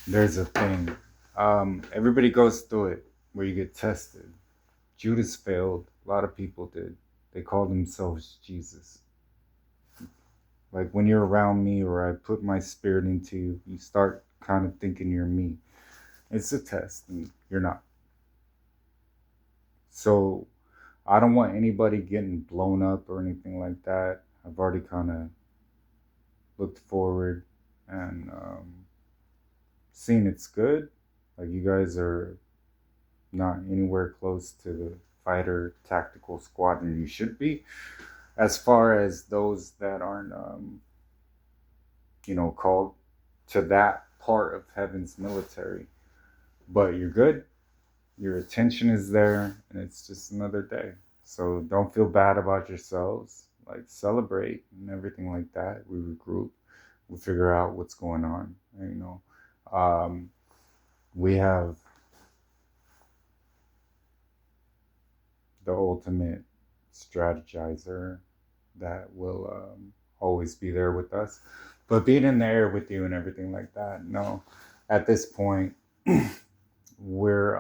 There's a thing. Everybody goes through it where you get tested. Judas failed. A lot of people did. They called themselves Jesus. Like when you're around me or I put my spirit into you, you start kind of thinking you're me. It's a test and you're not. So I don't want anybody getting blown up or anything like that. I've already kind of looked forward and seen it's good. Like you guys are not anywhere close to the fighter tactical squadron you should be. As far as those that aren't, called to that part of heaven's military, but you're good. Your attention is there, and it's just another day. So don't feel bad about yourselves. Like celebrate and everything like that. We regroup. We figure out what's going on. And, um, we have the ultimate strategizer that will always be there with us. But being in the air with you and everything like that, no. At this point, we're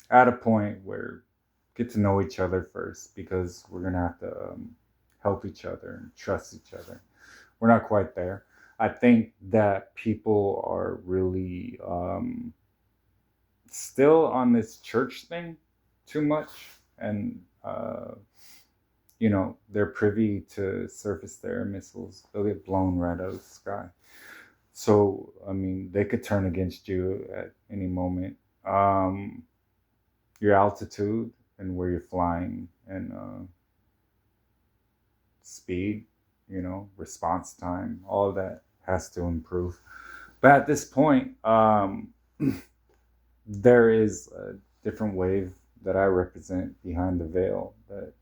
at a point where get to know each other first because we're gonna have to help each other and trust each other. We're not quite there. I think that people are really still on this church thing too much, and they're privy to surface to air missiles. They'll get blown right out of the sky. So I mean, they could turn against you at any moment. Um, your altitude and where you're flying and speed, response time, all of that has to improve. But at this point, there is a different wave that I represent behind the veil that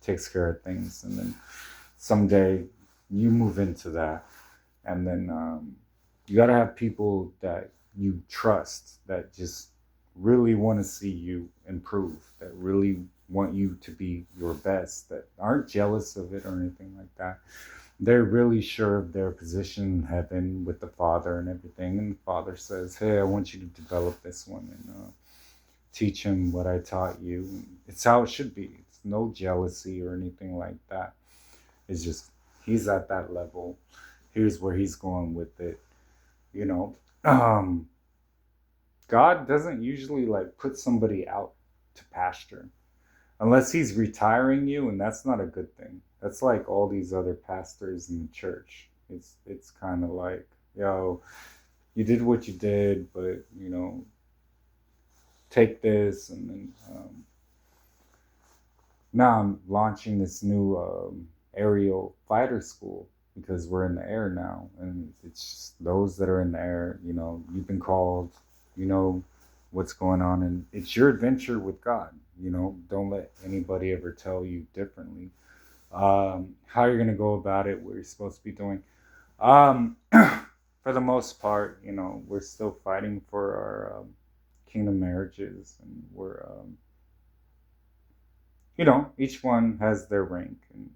takes care of things. And then someday you move into that. And then you got to have people that you trust that just really want to see you improve, that really want you to be your best, that aren't jealous of it or anything like that. They're really sure of their position in heaven with the Father and everything. And the Father says, hey, I want you to develop this one and teach him what I taught you. It's how it should be. It's no jealousy or anything like that. It's just he's at that level. Here's where he's going with it. You know, um, God doesn't usually like put somebody out to pasture unless he's retiring you, and that's not a good thing. That's like all these other pastors in the church. It's kind of like, yo, you did what you did, but take this, and then now I'm launching this new aerial fighter school because we're in the air now, and it's just those that are in the air. You've been called. You know what's going on, and it's your adventure with God. Don't let anybody ever tell you differently. How you're gonna go about it, what you're supposed to be doing. For the most part, we're still fighting for our kingdom marriages, and we're each one has their rank and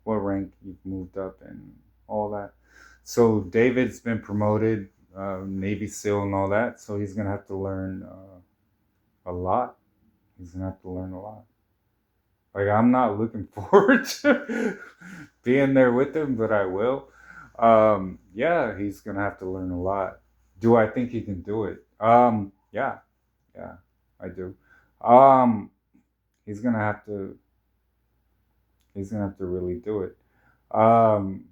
what rank you've moved up and all that. So David's been promoted, Navy SEAL and all that. So he's gonna have to learn a lot. He's gonna have to learn a lot. Like I'm not looking forward to being there with him, but I will. Yeah, he's gonna have to learn a lot. Do I think he can do it? Yeah, yeah, I do. Um, he's gonna have to really do it. Um,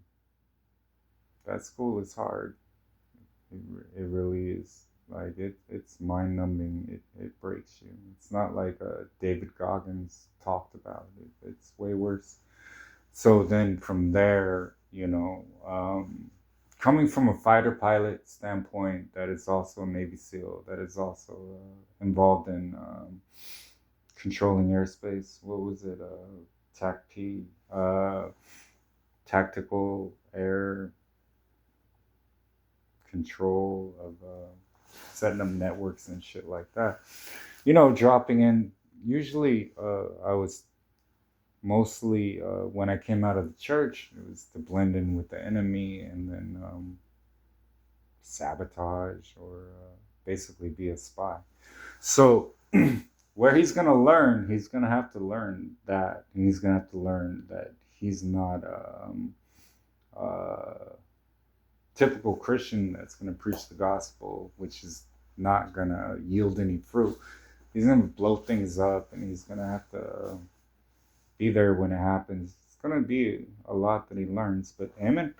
that school is hard. It really is. Like it's mind numbing. It breaks you. It's not like David Goggins talked about it. It's way worse. So then from there, coming from a fighter pilot standpoint, that is also a Navy SEAL, that is also involved in controlling airspace. What was it? TACP, tactical air control of setting up networks and shit like that. Dropping in. Usually, I was mostly when I came out of the church, it was to blend in with the enemy and then sabotage or basically be a spy. So where he's going to learn, he's going to have to learn that. And he's going to have to learn that he's not a typical Christian that's going to preach the gospel, which is not going to yield any fruit. He's going to blow things up, and he's going to have to be there when it happens. It's going to be a lot that he learns. But amen.